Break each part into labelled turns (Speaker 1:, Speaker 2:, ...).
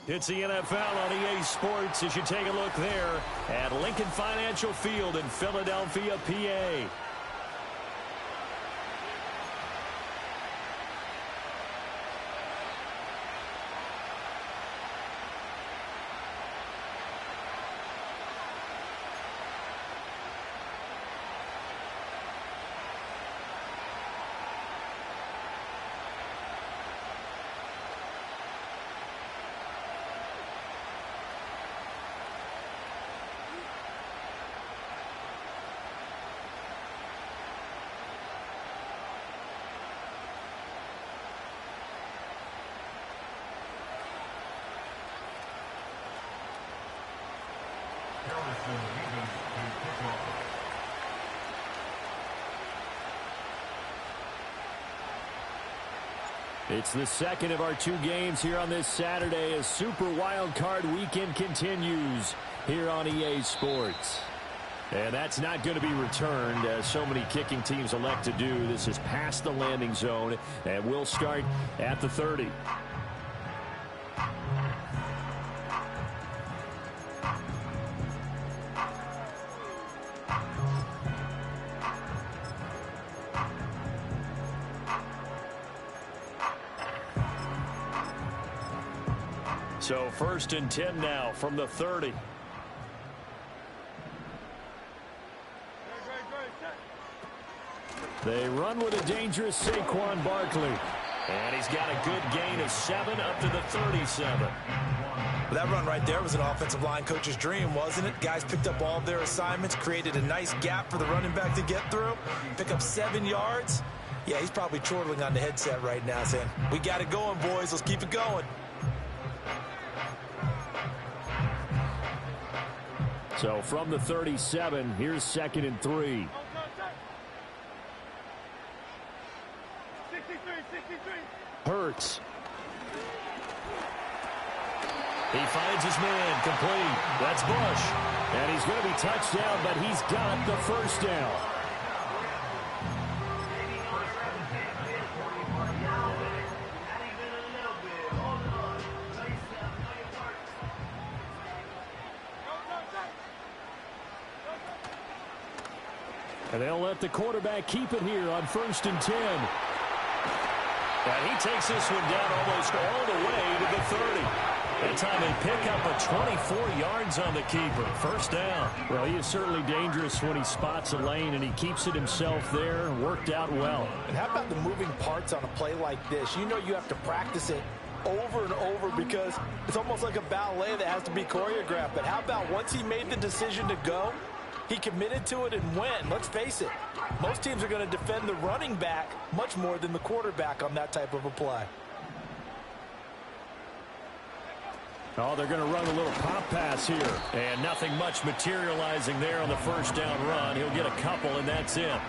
Speaker 1: It's the NFL on EA Sports as you take a look there at Lincoln Financial Field in Philadelphia, PA. It's the second of our two games here on this Saturday as Super Wild Card Weekend continues here on EA Sports. And that's not going to be returned, as so many kicking teams elect to do. This is past the landing zone, and we'll start at the 30. So 1st and 10 now from the 30. They run with a dangerous Saquon Barkley. And he's got a good gain of 7 up to the 37.
Speaker 2: Well, that run right there was an offensive line coach's dream, wasn't it? Guys picked up all of their assignments, created a nice gap for the running back to get through, pick up 7 yards. Yeah, he's probably chortling on the headset right now saying, we got it going, boys. Let's keep it going.
Speaker 1: So from the 37, here's 2nd and 3. Hurts. He finds his man, complete. That's Bush. And he's going to be touched down, but he's got the first down. And they'll let the quarterback keep it here on 1st and 10. And he takes this one down almost all the way to the 30. That time they pick up a 24 yards on the keeper. First down. Well, he is certainly dangerous when he spots a lane, and he keeps it himself there. Worked out well.
Speaker 3: And how about the moving parts on a play like this? You know you have to practice it over and over because it's almost like a ballet that has to be choreographed. But how about once he made the decision to go, he committed to it and went. Let's face it, most teams are going to defend the running back much more than the quarterback on that type of a play.
Speaker 1: Oh, they're going to run a little pop pass here. And nothing much materializing there on the first down run. He'll get a couple, and that's it.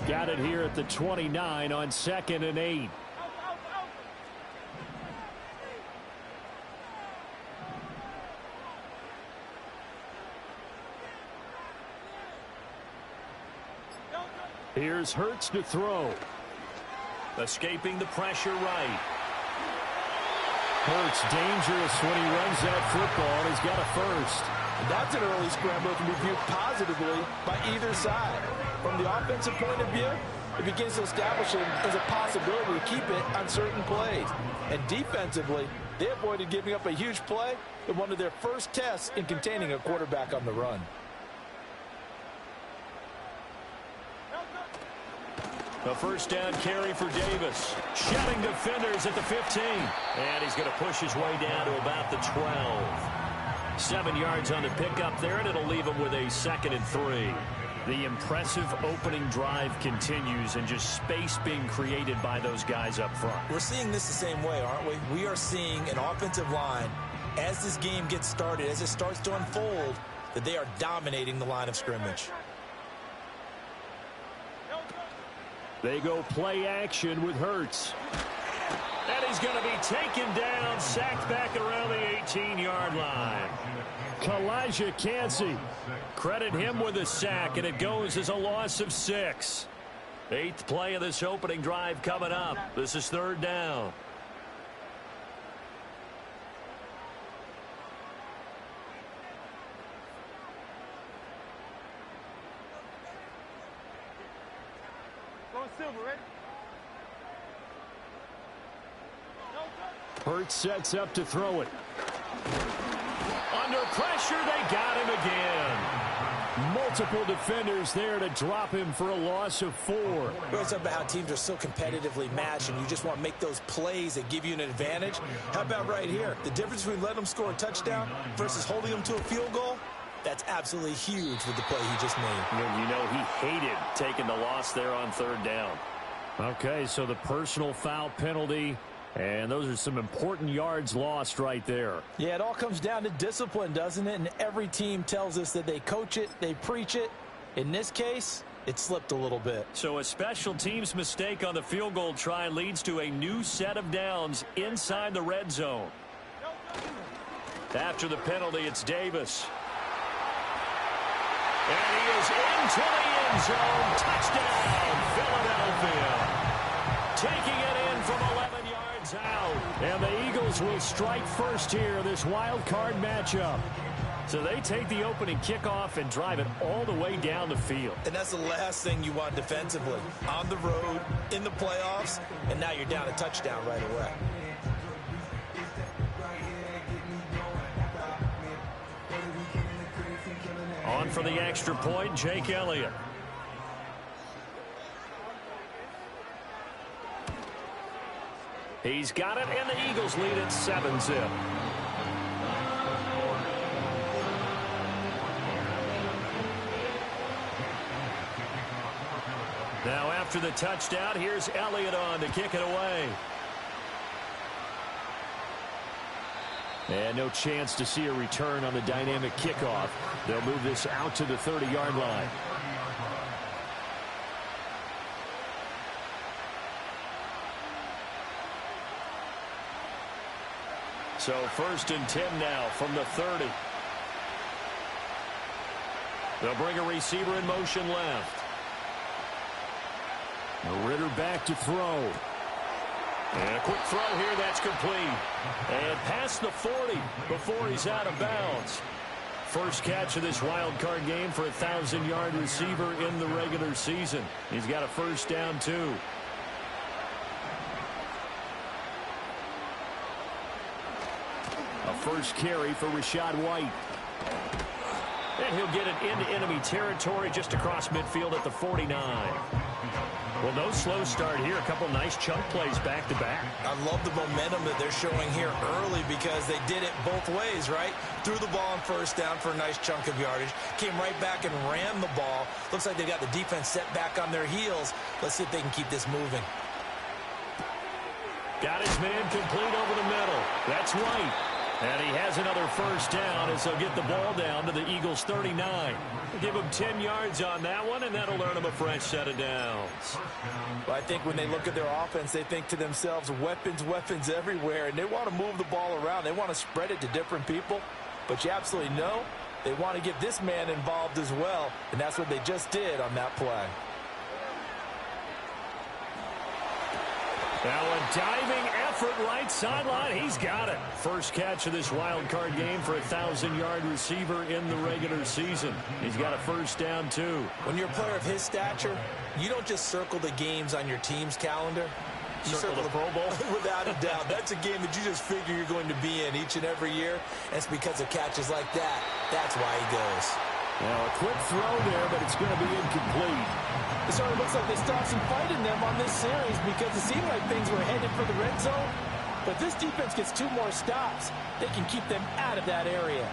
Speaker 1: Got it here at the 29 on 2nd and 8. Here's Hurts to throw. Escaping the pressure right. Hurts dangerous when he runs that football. He's got a first.
Speaker 3: And that's an early scramble to be viewed positively by either side. From the offensive point of view, it begins to establish him as a possibility to keep it on certain plays. And defensively, they avoided giving up a huge play in one of their first tests in containing a quarterback on the run.
Speaker 1: A first down carry for Davis. Shutting defenders at the 15. And he's going to push his way down to about the 12. 7 yards on the pickup there, and it'll leave him with a 2nd and 3. The impressive opening drive continues, and just space being created by those guys up front.
Speaker 2: We're seeing this the same way, aren't we? We are seeing an offensive line, as this game gets started, as it starts to unfold, that they are dominating the line of scrimmage.
Speaker 1: They go play action with Hurts. And he's going to be taken down, sacked back around the 18-yard line. Kalijah Kancey. Credit him with a sack, and it goes as a loss of 6. 8th play of this opening drive coming up. This is 3rd down. Hurts sets up to throw it. Under pressure, they got him again. Multiple defenders there to drop him for a loss of 4.
Speaker 2: We always talk about how teams are so competitively matched, and you just want to make those plays that give you an advantage. How about right here? The difference between letting them score a touchdown versus holding them to a field goal, that's absolutely huge with the play he just made.
Speaker 1: And you know he hated taking the loss there on 3rd down. Okay, so the personal foul penalty, and those are some important yards lost right there.
Speaker 3: Yeah, it all comes down to discipline, doesn't it? And every team tells us that they coach it, they preach it. In this case, it slipped a little bit.
Speaker 1: So a special teams mistake on the field goal try leads to a new set of downs inside the red zone. After the penalty, it's Davis. And he is into the end zone. Touchdown, Philadelphia. Taking it in from 11 yards out. And the Eagles will strike first here, this wild card matchup. So they take the opening kickoff and drive it all the way down the field.
Speaker 2: And that's the last thing you want defensively. On the road, in the playoffs, and now you're down a touchdown right away.
Speaker 1: On for the extra point, Jake Elliott. He's got it, and the Eagles lead at 7-zip. Now after the touchdown, here's Elliott on to kick it away. And no chance to see a return on the dynamic kickoff. They'll move this out to the 30-yard line. So 1st and 10 now from the 30. They'll bring a receiver in motion left. Ritter back to throw. And a quick throw here, that's complete. And past the 40 before he's out of bounds. First catch of this wild card game for a 1,000-yard receiver in the regular season. He's got a first down, too. A first carry for Rachaad White. And he'll get it into enemy territory just across midfield at the 49. Well, no slow start here. A couple nice chunk plays back-to-back.
Speaker 2: I love the momentum that they're showing here early because they did it both ways, right? Threw the ball on first down for a nice chunk of yardage. Came right back and ran the ball. Looks like they got the defense set back on their heels. Let's see if they can keep this moving.
Speaker 1: Got his man complete over the middle. That's White. And he has another first down as they'll get the ball down to the Eagles' 39. Give him 10 yards on that one, and that'll earn him a fresh set of downs.
Speaker 3: Well, I think when they look at their offense, they think to themselves, weapons, weapons everywhere, and they want to move the ball around. They want to spread it to different people, but you absolutely know they want to get this man involved as well, and that's what they just did on that play.
Speaker 1: Now a diving effort right sideline. He's got it. First catch of this wild card game for a 1,000-yard receiver in the regular season. He's got a first down, too.
Speaker 2: When you're a player of his stature, you don't just circle the games on your team's calendar. You
Speaker 1: circle the Pro Bowl?
Speaker 2: Without a doubt. That's a game that you just figure you're going to be in each and every year. And it's because of catches like that. That's why he goes.
Speaker 1: Now a quick throw there, but it's going to be incomplete.
Speaker 3: It sort of looks like they still have some fight in them on this series because it seemed like things were headed for the red zone. But this defense gets 2 more stops. They can keep them out of that area.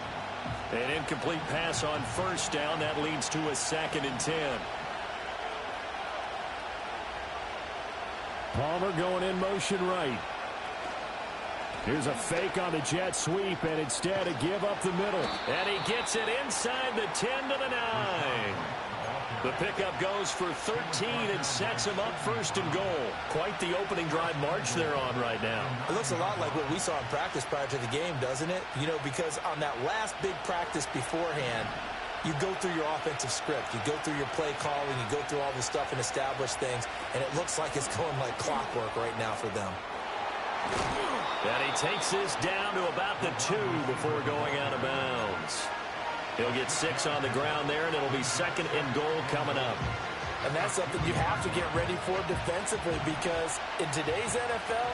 Speaker 1: An incomplete pass on first down. That leads to a 2nd and 10. Palmer going in motion right. Here's a fake on the jet sweep, and instead a give up the middle. And he gets it inside the 10 to the 9. The pickup goes for 13 and sets him up first and goal. Quite the opening drive march they're on right now.
Speaker 2: It looks a lot like what we saw in practice prior to the game, doesn't it? You know, because on that last big practice beforehand, you go through your offensive script. You go through your play calling. You go through all this stuff and establish things. And it looks like it's going like clockwork right now for them.
Speaker 1: And he takes this down to about the 2 before going out of bounds. He'll get 6 on the ground there, and it'll be second and goal coming up.
Speaker 3: And that's something you have to get ready for defensively, because in today's NFL,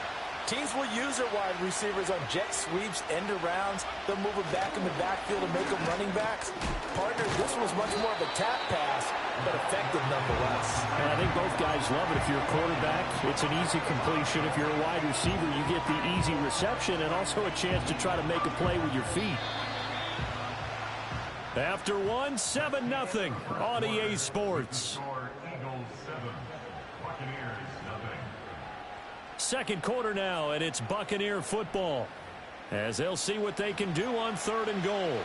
Speaker 3: teams will use their wide receivers on jet sweeps, end arounds. They'll move them back in the backfield and make them running backs. Partners, this was much more of a tap pass, but effective nonetheless.
Speaker 4: And I think both guys love it. If you're a quarterback, it's an easy completion. If you're a wide receiver, you get the easy reception and also a chance to try to make a play with your feet.
Speaker 1: After one, 7-0 on EA Sports. Second quarter now, and it's Buccaneer football, as they'll see what they can do on 3rd and goal.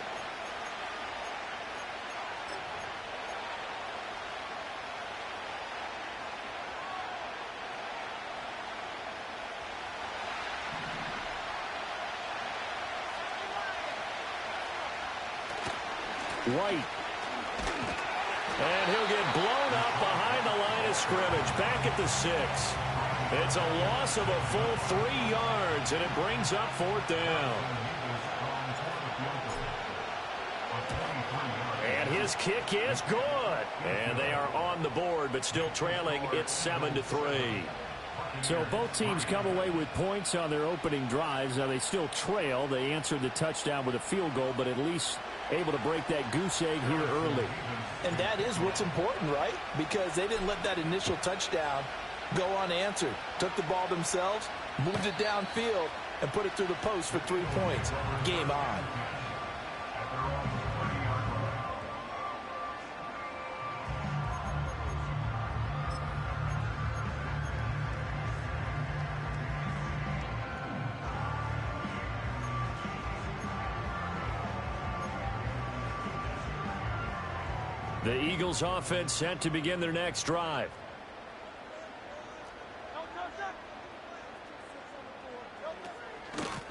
Speaker 1: White. And he'll get blown up behind the line of scrimmage, back at the 6. It's a loss of a full 3 yards, and it brings up 4th down. And his kick is good. And they are on the board, but still trailing. It's 7-3.
Speaker 4: So both teams come away with points on their opening drives. Now they still trail. They answered the touchdown with a field goal, but at least able to break that goose egg here early.
Speaker 3: And that is what's important, right? Because they didn't let that initial touchdown go unanswered. Took the ball themselves, moved it downfield, and put it through the post for 3 points. Game on.
Speaker 1: The Eagles offense set to begin their next drive.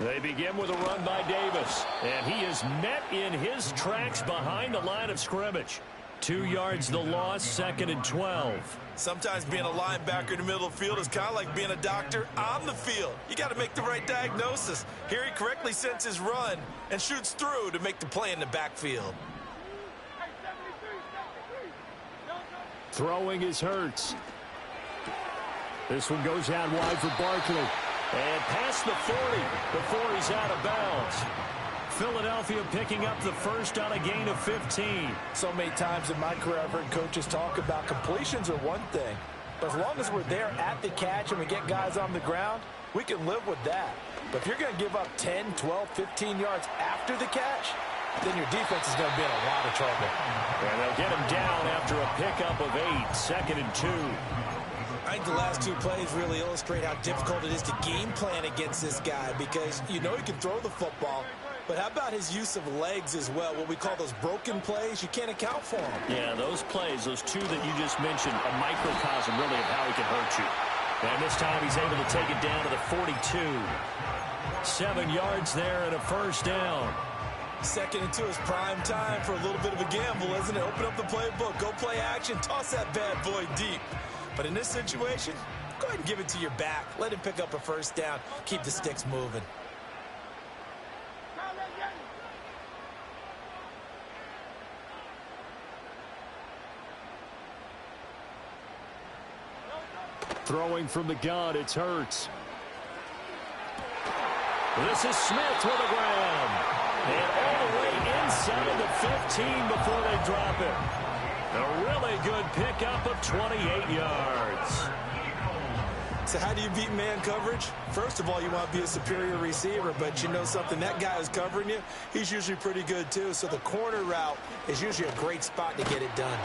Speaker 1: They begin with a run by Davis, and he is met in his tracks behind the line of scrimmage. 2 yards the loss, 2nd and 12.
Speaker 2: Sometimes being a linebacker in the middle of the field is kind of like being a doctor on the field. You got to make the right diagnosis. Here he correctly sends his run and shoots through to make the play in the backfield.
Speaker 4: Throwing is Hurts. This one goes out wide for Barkley.
Speaker 1: And past the 40 before he's out of bounds. Philadelphia picking up the first on a gain of 15.
Speaker 3: So many times in my career I've heard coaches talk about completions are one thing. But as long as we're there at the catch and we get guys on the ground, we can live with that. But if you're going to give up 10, 12, 15 yards after the catch, then your defense is going to be in a lot of trouble.
Speaker 1: And they'll get him down after a pickup of 8, 2nd and 2.
Speaker 2: I think the last 2 plays really illustrate how difficult it is to game plan against this guy, because you know he can throw the football, but how about his use of legs as well? What we call those broken plays, you can't account for them.
Speaker 1: Yeah, those plays, those 2 that you just mentioned, a microcosm really of how he can hurt you. And this time he's able to take it down to the 42. 7 yards there and a first down.
Speaker 2: 2nd and 2 is prime time for a little bit of a gamble, isn't it? Open up the playbook, go play action, toss that bad boy deep. But in this situation, go ahead and give it to your back. Let him pick up a first down. Keep the sticks moving.
Speaker 4: Throwing from the gun, it's Hurts.
Speaker 1: This is Smith with the ground. And all the way inside the 15 before they drop it. A really good pickup of 28 yards.
Speaker 2: So how do you beat man coverage? First of all, you want to be a superior receiver, but you know something, that guy who's covering you, he's usually pretty good too. So the corner route is usually a great spot to get it done.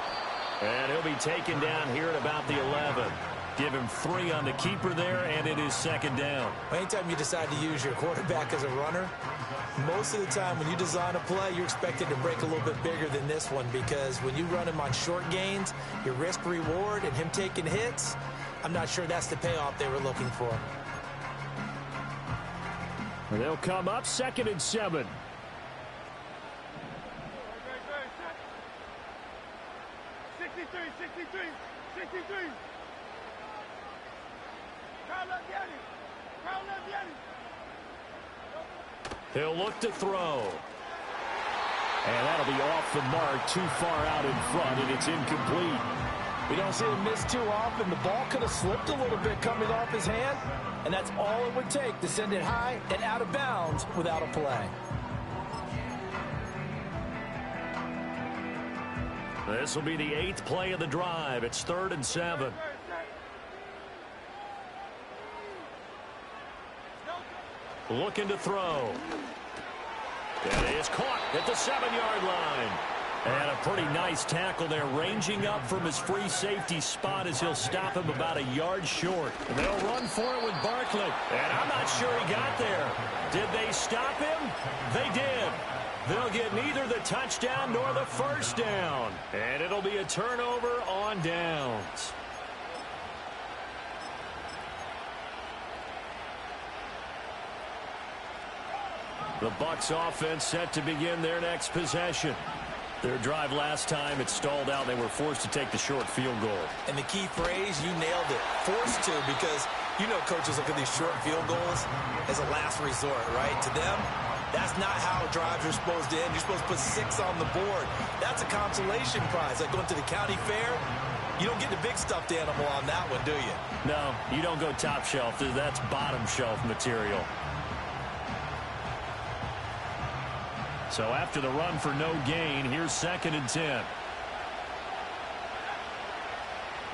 Speaker 1: And he'll be taken down here at about the 11. Give him 3 on the keeper there, and it is second down.
Speaker 2: Anytime you decide to use your quarterback as a runner, most of the time when you design a play, you're expected to break a little bit bigger than this one, because when you run him on short gains, your risk-reward and him taking hits, I'm not sure that's the payoff they were looking for.
Speaker 4: They'll come up 2nd and 7.
Speaker 1: He'll look to throw.
Speaker 4: And that'll be off the mark, too far out in front, and it's incomplete.
Speaker 3: We don't see him miss too often. The ball could have slipped a little bit coming off his hand, and that's all it would take to send it high and out of bounds without a play.
Speaker 1: This will be the 8th play of the drive. It's 3rd and 7. Looking to throw. It is caught at the 7-yard line. And a pretty nice tackle there, ranging up from his free safety spot as he'll stop him about a yard short. And they'll run for it with Barkley. And I'm not sure he got there. Did they stop him? They did. They'll get neither the touchdown nor the first down. And it'll be a turnover on downs. The Bucs offense set to begin their next possession. Their drive last time, it stalled out. They were forced to take the short field goal.
Speaker 2: And the key phrase, you nailed it, forced to, because you know coaches look at these short field goals as a last resort, right? To them, that's not how drives are supposed to end. You're supposed to put 6 on the board. That's a consolation prize. Like going to the county fair, you don't get the big stuffed animal on that one, do you?
Speaker 1: No, you don't go top shelf. That's bottom shelf material. So after the run for no gain, here's 2nd and 10.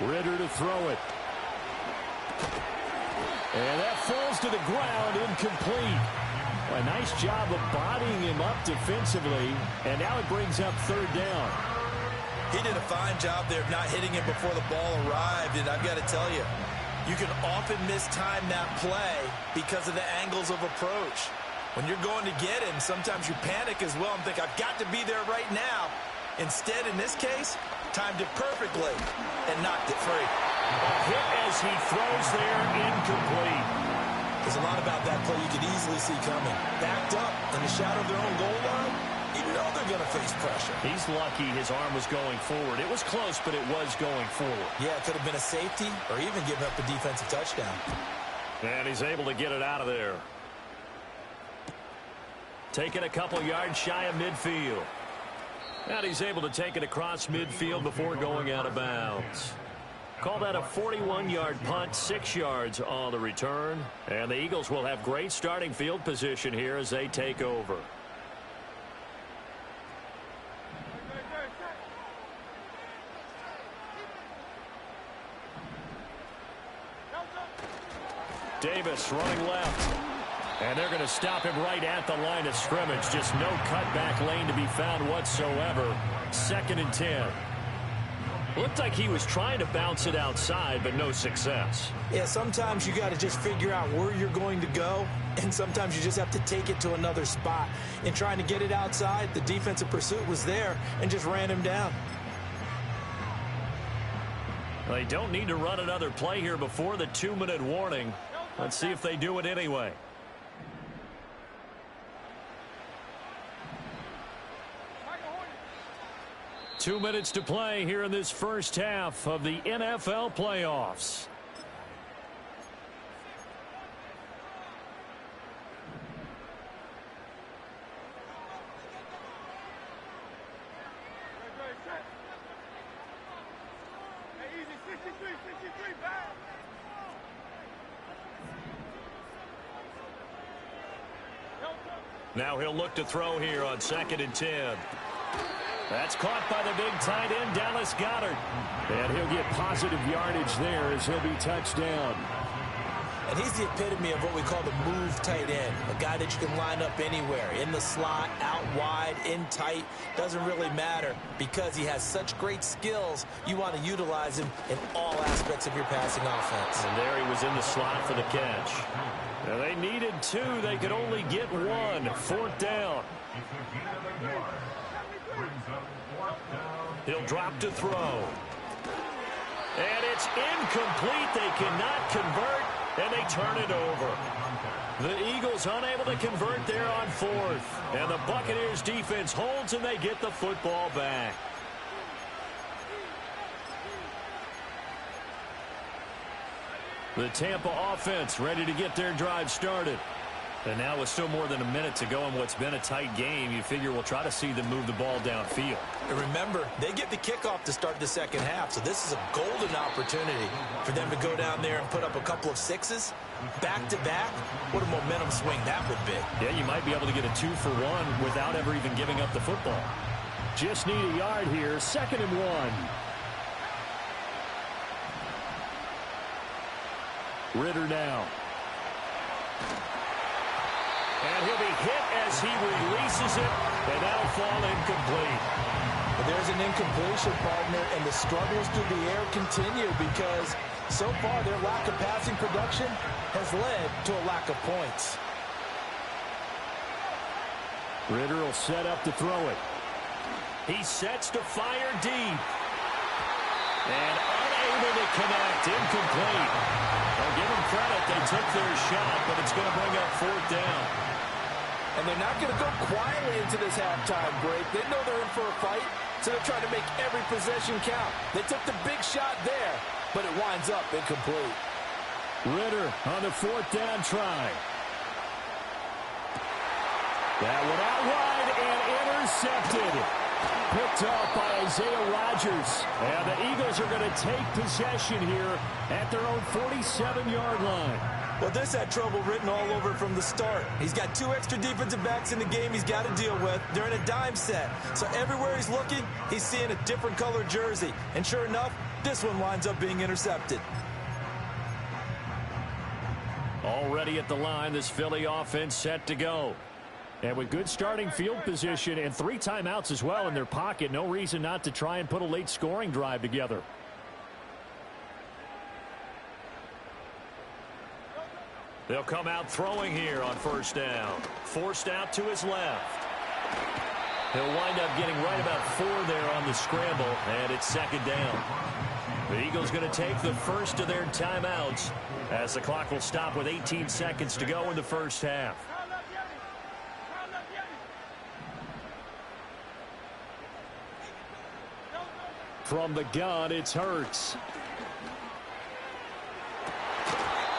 Speaker 4: Ritter to throw it. And that falls to the ground, incomplete. A nice job of bodying him up defensively, and now it brings up 3rd down.
Speaker 2: He did a fine job there of not hitting him before the ball arrived, and I've got to tell you, you can often mistime that play because of the angles of approach. When you're going to get him, sometimes you panic as well and think, I've got to be there right now. Instead, in this case, timed it perfectly and knocked it free.
Speaker 1: A hit as he throws there, incomplete.
Speaker 2: There's a lot about that play you could easily see coming. Backed up in the shadow of their own goal line, you know they're going to face pressure.
Speaker 1: He's lucky his arm was going forward. It was close, but it was going forward.
Speaker 2: Yeah, it could have been a safety or even giving up a defensive touchdown.
Speaker 1: And he's able to get it out of there. Taking a couple yards shy of midfield. And he's able to take it across midfield before going out of bounds. Call that a 41-yard punt, 6 yards on the return. And the Eagles will have great starting field position here as they take over. Davis running left. And they're going to stop him right at the line of scrimmage. Just no cutback lane to be found whatsoever. 2nd and 10. Looked like he was trying to bounce it outside, but no success.
Speaker 2: Yeah, sometimes you got to just figure out where you're going to go, and sometimes you just have to take it to another spot. In trying to get it outside, the defensive pursuit was there and just ran him down.
Speaker 1: They don't need to run another play here before the 2-minute warning. Let's see if they do it anyway. Two minutes to play here in this first half of the NFL playoffs. Now he'll look to throw here on 2nd and 10. That's caught by the big tight end, Dallas Goedert.
Speaker 4: And he'll get positive yardage there as he'll be touched down.
Speaker 2: And he's the epitome of what we call the move tight end, a guy that you can line up anywhere, in the slot, out wide, in tight, doesn't really matter because he has such great skills. You want to utilize him in all aspects of your passing offense.
Speaker 1: And there he was in the slot for the catch. Now they needed two. They could only get one. 4th down. He'll drop to throw. And it's incomplete. They cannot convert, and they turn it over. The Eagles unable to convert there on 4th. And the Buccaneers defense holds, and they get the football back. The Tampa offense ready to get their drive started. And now with still more than a minute to go in what's been a tight game, you figure we'll try to see them move the ball downfield.
Speaker 2: And remember, they get the kickoff to start the second half, so this is a golden opportunity for them to go down there and put up a couple of sixes back-to-back. What a momentum swing that would be.
Speaker 1: Yeah, you might be able to get a 2-for-1 without ever even giving up the football.
Speaker 4: Just need a yard here. 2nd and 1. Ritter now.
Speaker 1: And he'll be hit as he releases it, and that'll fall incomplete.
Speaker 3: But there's an incompletion, partner, and the struggles through the air continue because so far their lack of passing production has led to a lack of points.
Speaker 4: Ritter will set up to throw it.
Speaker 1: He sets to fire deep. And unable to connect. Incomplete. I'll give them credit. They took their shot, but it's going to bring up 4th down.
Speaker 3: And they're not going to go quietly into this halftime break. They know they're in for a fight, so they're trying to make every possession count. They took the big shot there, but it winds up incomplete.
Speaker 4: Ritter on the 4th down try. That one out wide and intercepted. Picked off by Isaiah Rodgers. And the Eagles are going to take possession here at their own 47-yard line.
Speaker 2: Well, this had trouble written all over from the start. He's got 2 extra defensive backs in the game he's got to deal with. They're in a dime set. So everywhere he's looking, he's seeing a different color jersey. And sure enough, this one winds up being intercepted.
Speaker 1: Already at the line, this Philly offense set to go. And with good starting field position and 3 timeouts as well in their pocket, no reason not to try and put a late scoring drive together. They'll come out throwing here on 1st down. Forced out to his left. He'll wind up getting right about 4 there on the scramble, and it's 2nd down. The Eagles going to take the first of their timeouts as the clock will stop with 18 seconds to go in the first half.
Speaker 4: From the gun, it's Hurts.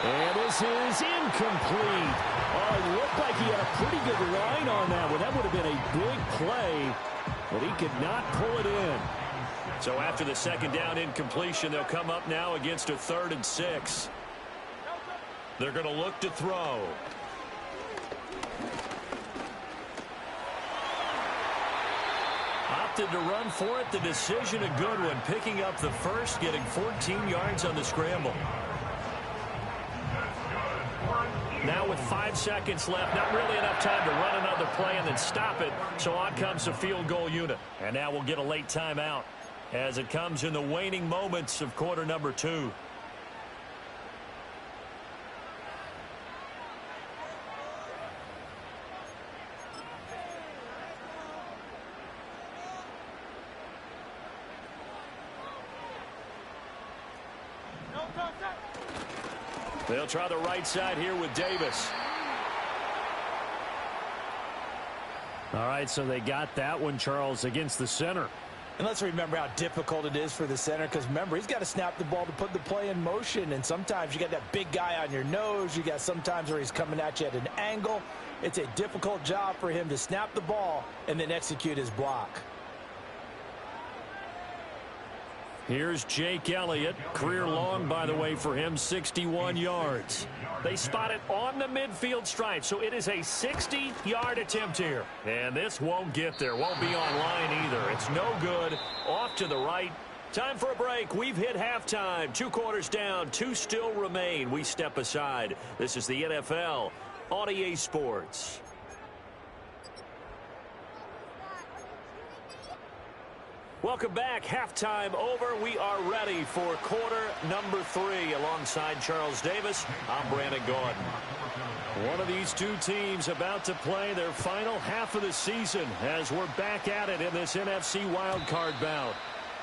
Speaker 4: And this is incomplete. Oh, it looked like he had a pretty good line on that one. That would have been a big play, but he could not pull it in.
Speaker 1: So after the 2nd down incompletion, they'll come up now against a 3rd and 6. They're going to look to throw. Opted to run for it. The decision a good one. Picking up the first, getting 14 yards on the scramble. Now with 5 seconds left, not really enough time to run another play and then stop it. So on comes the field goal unit. And now we'll get a late timeout as it comes in the waning moments of quarter number 2. They'll try the right side here with Davis.
Speaker 4: All right, so they got that one, Charles, against the center.
Speaker 3: And let's remember how difficult it is for the center, because remember, he's got to snap the ball to put the play in motion, and sometimes you got that big guy on your nose. You got sometimes where he's coming at you at an angle. It's a difficult job for him to snap the ball and then execute his block.
Speaker 1: Here's Jake Elliott. Career long, by the way, for him, 61 yards. They spot it on the midfield stripe, so it is a 60-yard attempt here. And this won't get there. Won't be on line either. It's no good. Off to the right. Time for a break. We've hit halftime. 2 quarters down. 2 still remain. We step aside. This is the NFL on EA Sports. Welcome back. Halftime over. We are ready for quarter number 3. Alongside Charles Davis, I'm Brandon Gordon. One of these two teams about to play their final half of the season as we're back at it in this NFC wildcard bout.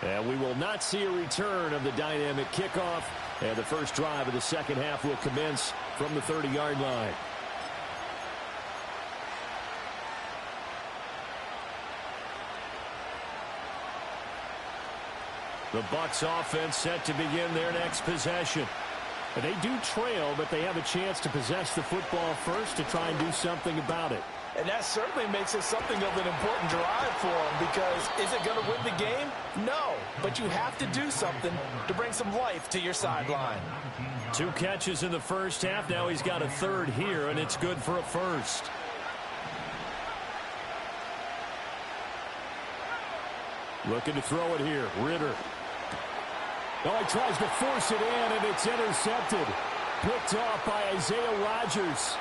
Speaker 1: And we will not see a return of the dynamic kickoff. And the first drive of the second half will commence from the 30-yard line. The Bucs offense set to begin their next possession. And they do trail, but they have a chance to possess the football first to try and do something about it.
Speaker 3: And that certainly makes it something of an important drive for them, because is it going to win the game? No, but you have to do something to bring some life to your sideline.
Speaker 1: 2 catches in the first half. Now he's got a third here, and it's good for a first. Looking to throw it here. Ritter. Oh, he tries to force it in, and it's intercepted. Picked off by Isaiah Rodgers.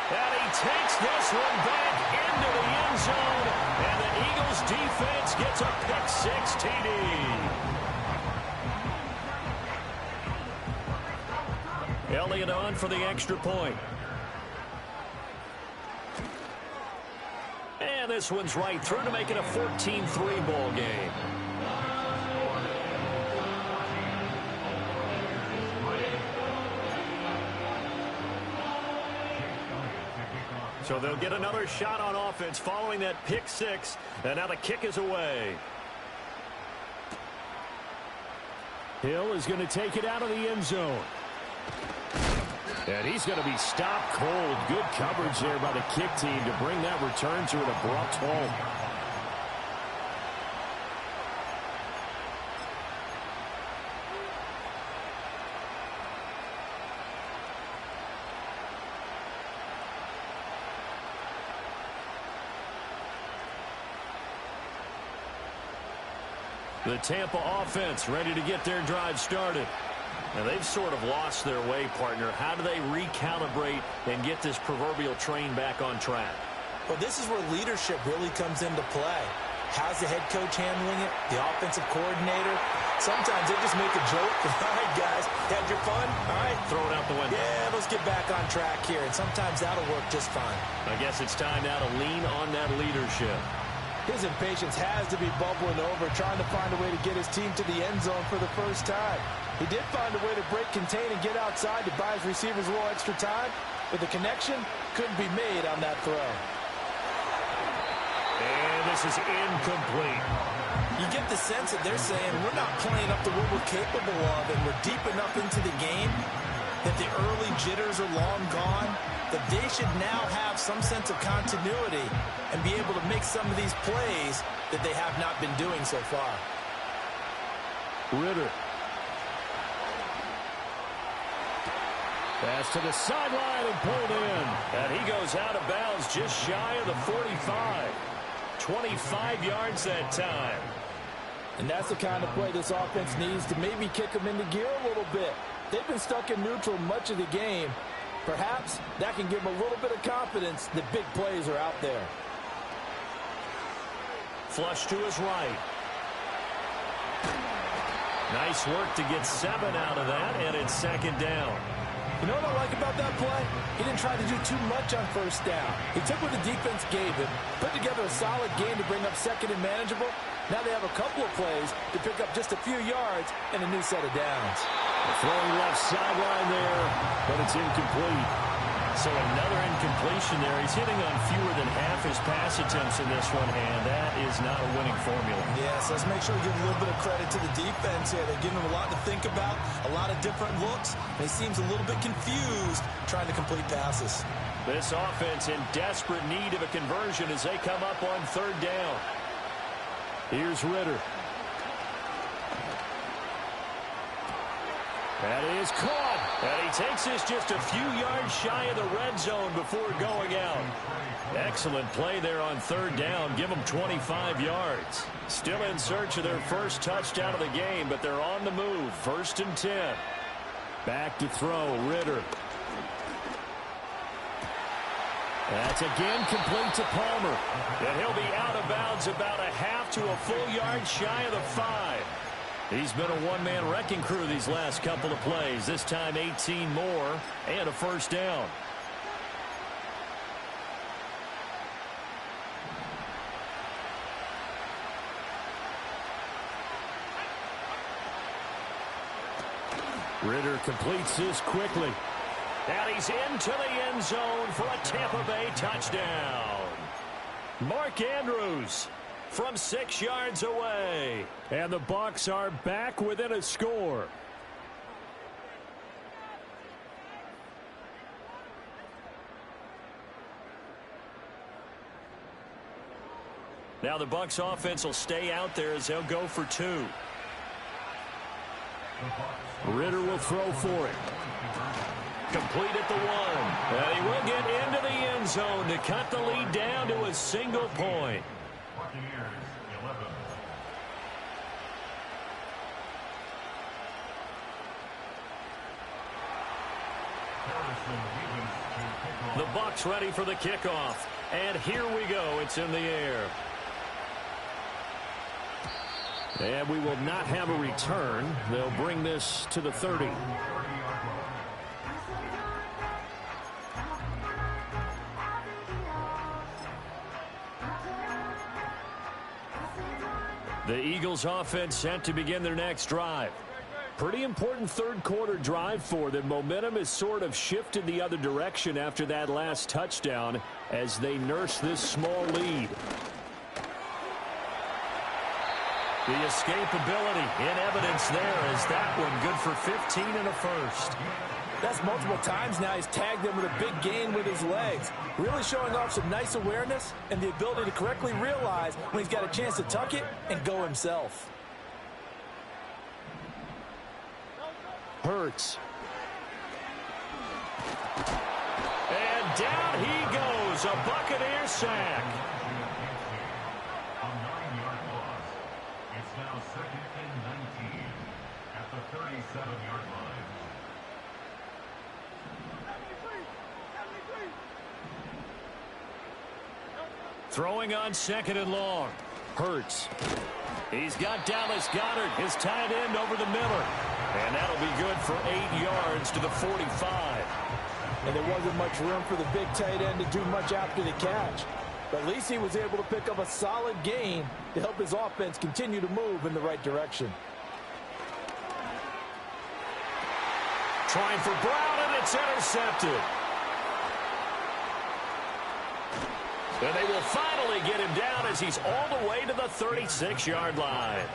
Speaker 1: And he takes this one back into the end zone. And the Eagles defense gets a pick-6 TD. Elliott on for the extra point. And this one's right through to make it a 14-3 ball game. So they'll get another shot on offense following that pick-6. And now the kick is away. Hill is going to take it out of the end zone. And he's going to be stopped cold. Good coverage there by the kick team to bring that return to an abrupt halt. The Tampa offense ready to get their drive started. Now they've sort of lost their way, partner. How do they recalibrate and get this proverbial train back on track?
Speaker 2: Well, this is where leadership really comes into play. How's the head coach handling it? The offensive coordinator? Sometimes they just make a joke. All right, guys, had your fun? All right.
Speaker 1: Throw it out the window.
Speaker 2: Yeah, let's get back on track here. And sometimes that'll work just fine.
Speaker 1: I guess it's time now to lean on that leadership.
Speaker 3: His impatience has to be bubbling over, trying to find a way to get his team to the end zone for the first time. He did find a way to break, contain, and get outside to buy his receivers a little extra time, but the connection couldn't be made on that throw.
Speaker 1: And this is incomplete.
Speaker 2: You get the sense that they're saying we're not playing up to what we're capable of, and we're deep enough into the game that the early jitters are long gone, that they should now have some sense of continuity and be able to make some of these plays that they have not been doing so far.
Speaker 1: Ritter. Pass to the sideline and pulled in. And he goes out of bounds just shy of the 45. 25 yards that time.
Speaker 3: And that's the kind of play this offense needs to maybe kick them into gear a little bit. They've been stuck in neutral much of the game. Perhaps that can give them a little bit of confidence that big plays are out there.
Speaker 1: Flush to his right. Nice work to get 7 out of that, and it's second down.
Speaker 3: You know what I like about that play? He didn't try to do too much on first down. He took what the defense gave him, put together a solid game to bring up second and manageable. Now they have a couple of plays to pick up just a few yards and a new set of downs.
Speaker 1: Throwing left sideline there, but it's incomplete. So another incompletion there. He's hitting on fewer than half his pass attempts in this one, and that is not a winning formula.
Speaker 2: Yes, let's make sure we give a little bit of credit to the defense here. They're giving him a lot to think about, a lot of different looks, and he seems a little bit confused trying to complete passes.
Speaker 1: This offense in desperate need of a conversion as they come up on third down. Here's Ritter.
Speaker 4: That is caught.
Speaker 1: And he takes this just a few yards shy of the red zone before going out. Excellent play there on third down. Give them 25 yards. Still in search of their first touchdown of the game, but they're on the move. 1st and 10.
Speaker 4: Back to throw, Ritter. That's again complete to Palmer.
Speaker 1: And he'll be out of bounds about a half to a full yard shy of the 5. He's been a one-man wrecking crew these last couple of plays. This time 18 more and a first down.
Speaker 4: Ritter completes this quickly.
Speaker 1: And he's into the end zone for a Tampa Bay touchdown. Mark Andrews from 6 yards away.
Speaker 4: And the Bucs are back within a score.
Speaker 1: Now the Bucs offense will stay out there as they'll go for 2.
Speaker 4: Ritter will throw for it.
Speaker 1: Complete at the 1. And he will get into the end zone to cut the lead down to a single point. The Bucs ready for the kickoff. And here we go. It's in the air.
Speaker 4: And we will not have a return. They'll bring this to the 30.
Speaker 1: The Eagles offense set to begin their next drive.
Speaker 4: Pretty important third quarter drive for them. Momentum has sort of shifted the other direction after that last touchdown as they nurse this small lead.
Speaker 1: The escapability in evidence there as that one good for 15 and a first.
Speaker 3: That's multiple times now he's tagged them with a big gain with his legs. Really showing off some nice awareness and the ability to correctly realize when he's got a chance to tuck it and go himself.
Speaker 4: Hurts.
Speaker 1: And down he goes. A Buccaneer sack.
Speaker 5: It's now 2nd and 19 at the 37-yard line.
Speaker 1: Throwing on 2nd and long.
Speaker 4: Hurts.
Speaker 1: He's got Dallas Goedert, his tight end, over the middle. And that'll be good for 8 yards to the 45.
Speaker 3: And there wasn't much room for the big tight end to do much after the catch. But at least he was able to pick up a solid gain to help his offense continue to move in the right direction.
Speaker 1: Trying for Brown, and it's intercepted. And they will finally get him down as he's all the way to the 36-yard line.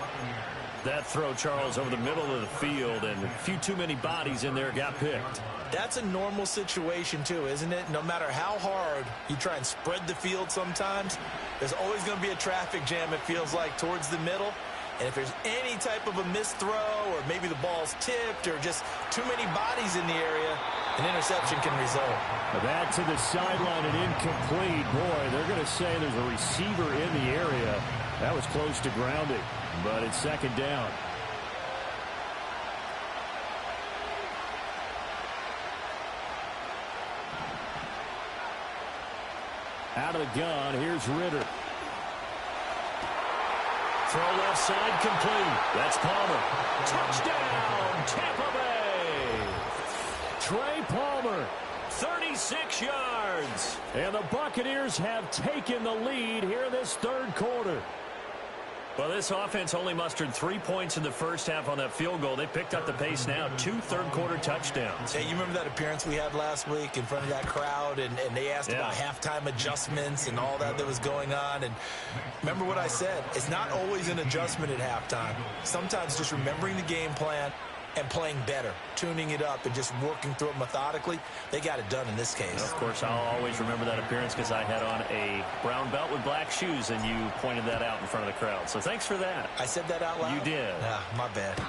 Speaker 1: That throw, Charles, over the middle of the field, and a few too many bodies in there got picked.
Speaker 2: That's a normal situation, too, isn't it? No matter how hard you try and spread the field sometimes, there's always going to be a traffic jam, it feels like, towards the middle. And if there's any type of a missed throw or maybe the ball's tipped or just too many bodies in the area, an interception can result.
Speaker 4: That to the sideline and incomplete. Boy, they're going to say there's a receiver in the area. That was close to grounding, but it's 2nd down. Out of the gun, here's Ritter.
Speaker 1: Throw left side complete. That's Palmer. Touchdown, Tampa Bay.
Speaker 4: Trey Palmer.
Speaker 1: 36 yards.
Speaker 4: And the Buccaneers have taken the lead here in this third quarter.
Speaker 1: Well, this offense only mustered 3 points in the first half on that field goal. They picked up the pace now. 2 third-quarter touchdowns.
Speaker 2: Hey, you remember that appearance we had last week in front of that crowd, and they asked about halftime adjustments and all that was going on. And remember what I said. It's not always an adjustment at halftime. Sometimes just remembering the game plan and playing better, tuning it up and just working through it methodically. They got it done in this case.
Speaker 1: Of course, I'll always remember that appearance because I had on a brown belt with black shoes, and you pointed that out in front of the crowd. So thanks for that.
Speaker 2: I said that out loud?
Speaker 1: You did.
Speaker 2: My bad.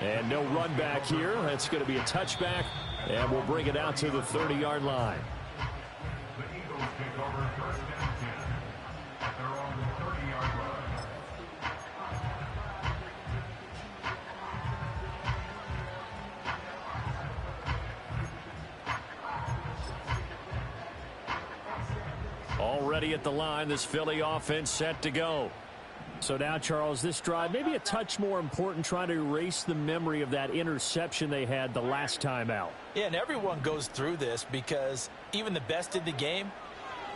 Speaker 4: And no run back here. That's going to be a touchback, and we'll bring it out to the 30-yard line.
Speaker 5: The Eagles take over first and 10 at their own 30-yard line.
Speaker 1: Already at the line, this Philly offense set to go.
Speaker 4: So now, Charles, this drive maybe a touch more important, trying to erase the memory of that interception they had the last time out.
Speaker 3: Yeah, and everyone goes through this because even the best in the game,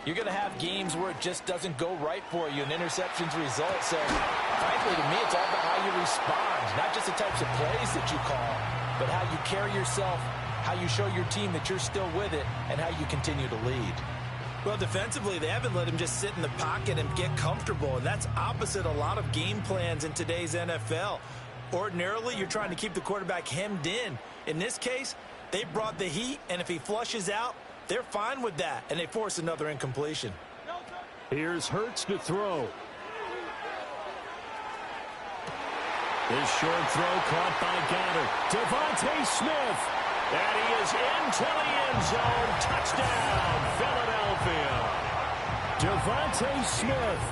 Speaker 3: you're going to have games where it just doesn't go right for you and interceptions result. So, frankly, to me, it's all about how you respond, not just the types of plays that you call, but how you carry yourself, how you show your team that you're still with it, and how you continue to lead.
Speaker 2: Well, defensively, they haven't let him just sit in the pocket and get comfortable, and that's opposite a lot of game plans in today's NFL. Ordinarily, you're trying to keep the quarterback hemmed in. In this case, they brought the heat, and if he flushes out, they're fine with that, and they force another incompletion.
Speaker 4: Here's Hurts to throw.
Speaker 1: This short throw caught by Goddard.
Speaker 4: Devontae Smith.
Speaker 1: And he is into the end zone. Touchdown, Philadelphia.
Speaker 4: Devontae Smith.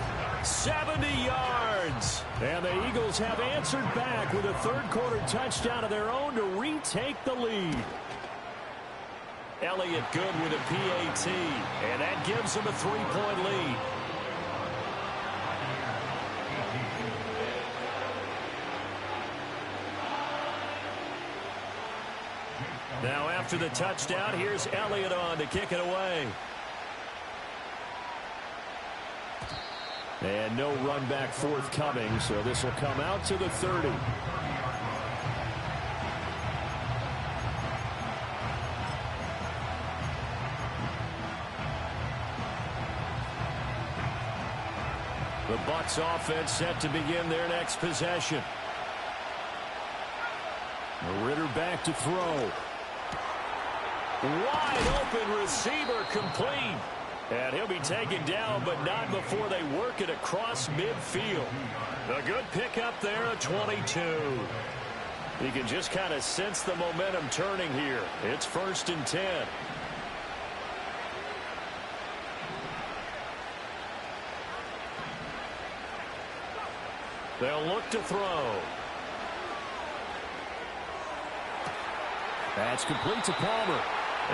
Speaker 1: 70 yards.
Speaker 4: And the Eagles have answered back with a third-quarter touchdown of their own to retake the lead.
Speaker 1: Elliott good with a PAT, and that gives him a 3-point lead. Now after the touchdown, here's Elliott on to kick it away.
Speaker 4: And no run back forthcoming, so this will come out to the 30.
Speaker 1: The Bucs offense set to begin their next possession.
Speaker 4: Ritter back to throw.
Speaker 1: Wide open receiver complete. And he'll be taken down, but not before they work it across midfield. A good pickup there at 22. You can just kind of sense the momentum turning here. It's 1st and 10. They'll look to throw.
Speaker 4: That's complete to Palmer.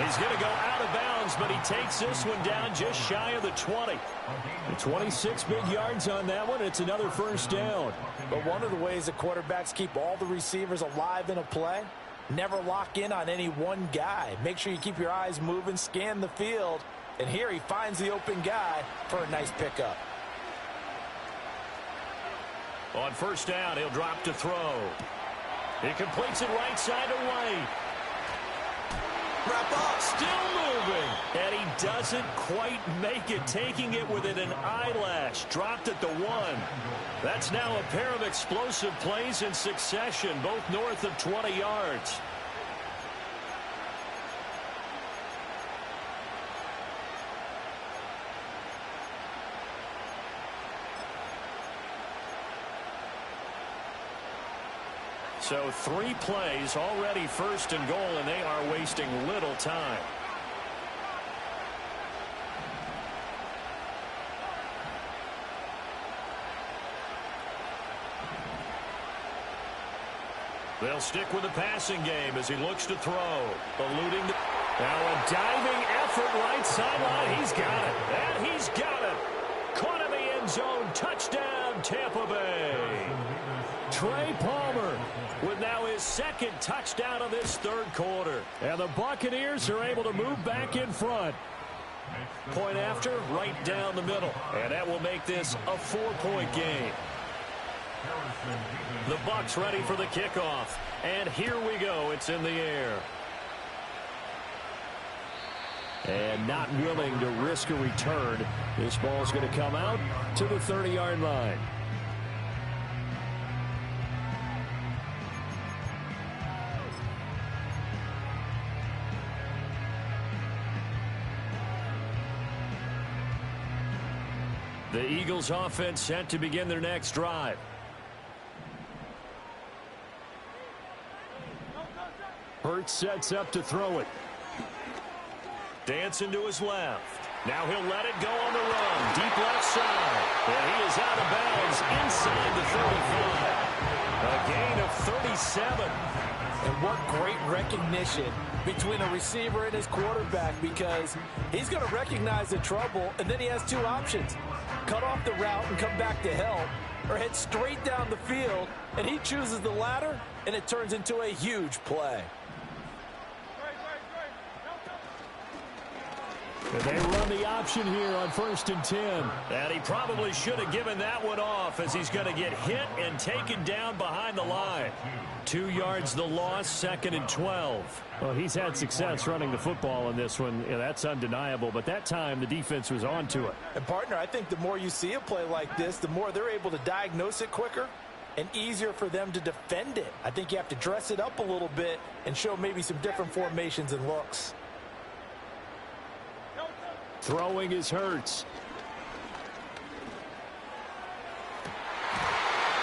Speaker 1: He's going to go out of bounds, but he takes this one down just shy of the 20.
Speaker 4: 26 big yards on that one. It's another first down.
Speaker 3: But one of the ways that quarterbacks keep all the receivers alive in a play, never lock in on any one guy. Make sure you keep your eyes moving, scan the field. And here he finds the open guy for a nice pickup.
Speaker 1: On first down, he'll drop to throw. He completes it right side away.
Speaker 2: Wrap up.
Speaker 1: Still moving. And he doesn't quite make it, taking it within an eyelash. Dropped at the 1. That's now a pair of explosive plays in succession, both north of 20 yards. So 3 plays, already 1st and goal, and they are wasting little time. They'll stick with the passing game as he looks to throw. Eluding. Now a diving effort right sideline. He's got it. And he's got it. Caught in the end zone. Touchdown, Tampa Bay.
Speaker 4: Trey Palmer
Speaker 1: with now his 2nd touchdown of this 3rd quarter.
Speaker 4: And the Buccaneers are able to move back in front.
Speaker 1: Point after, right down the middle. And that will make this a 4-point game. The Bucs ready for the kickoff. And here we go. It's in the air.
Speaker 4: And not willing to risk a return. This ball's going to come out to the 30-yard line.
Speaker 1: The Eagles offense set to begin their next drive.
Speaker 4: Hurts sets up to throw it.
Speaker 1: Dancing to his left. Now he'll let it go on the run. Deep left side. And he is out of bounds inside the 35. A gain of 37.
Speaker 3: And what great recognition between a receiver and his quarterback, because he's going to recognize the trouble, and then he has two options. Cut off the route and come back to help, or head straight down the field, and he chooses the latter, and it turns into a huge play.
Speaker 4: They run the option here on 1st and 10.
Speaker 1: And he probably should have given that one off, as he's going to get hit and taken down behind the line. 2 yards the loss, 2nd and 12.
Speaker 4: Well, he's had success running the football in this one. Yeah, that's undeniable. But that time, the defense was on to it.
Speaker 3: And, partner, I think the more you see a play like this, the more they're able to diagnose it quicker and easier for them to defend it. I think you have to dress it up a little bit and show maybe some different formations and looks.
Speaker 4: Throwing is Hurts.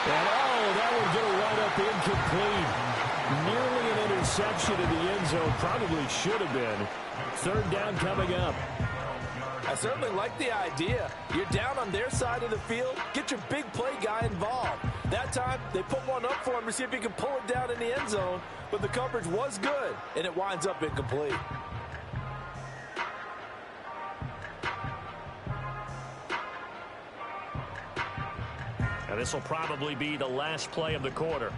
Speaker 4: And, that would get a run-up incomplete. Nearly an interception in the end zone. Probably should have been. 3rd down coming up.
Speaker 3: I certainly like the idea. You're down on their side of the field. Get your big play guy involved. That time, they put one up for him to see if he can pull it down in the end zone. But the coverage was good, and it winds up incomplete.
Speaker 1: Now this will probably be the last play of the quarter.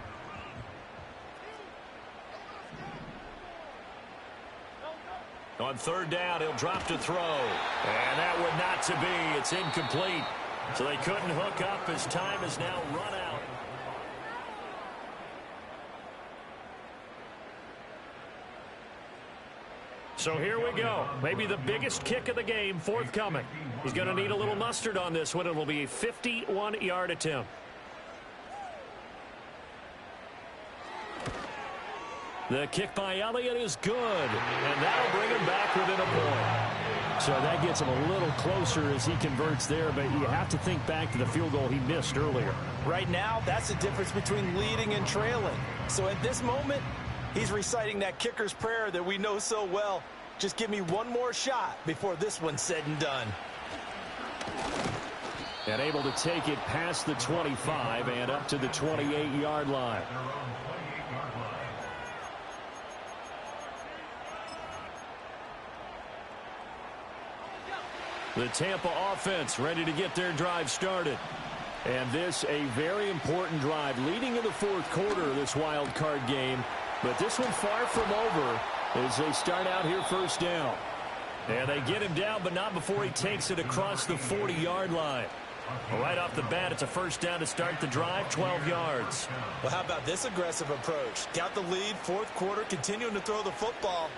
Speaker 1: On 3rd down, he'll drop to throw. And that would not to be. It's incomplete. So they couldn't hook up as time is now run out. So here we go. Maybe the biggest kick of the game forthcoming. He's going to need a little mustard on this one. It will be a 51-yard attempt. The kick by Elliott is good. And that'll bring him back within a point.
Speaker 4: So that gets him a little closer as he converts there. But you have to think back to the field goal he missed earlier.
Speaker 3: Right now, that's the difference between leading and trailing. So at this moment, he's reciting that kicker's prayer that we know so well. Just give me one more shot before this one's said and done.
Speaker 4: And able to take it past the 25 and up to the 28-yard line.
Speaker 1: The Tampa offense ready to get their drive started.
Speaker 4: And this a very important drive leading in the 4th quarter of this wild card game. But this one far from over as they start out here 1st down.
Speaker 1: And they get him down, but not before he takes it across the 40-yard line. Right off the bat, it's a 1st down to start the drive, 12 yards.
Speaker 2: Well, how about this aggressive approach? Got the lead, 4th quarter, continuing to throw the football.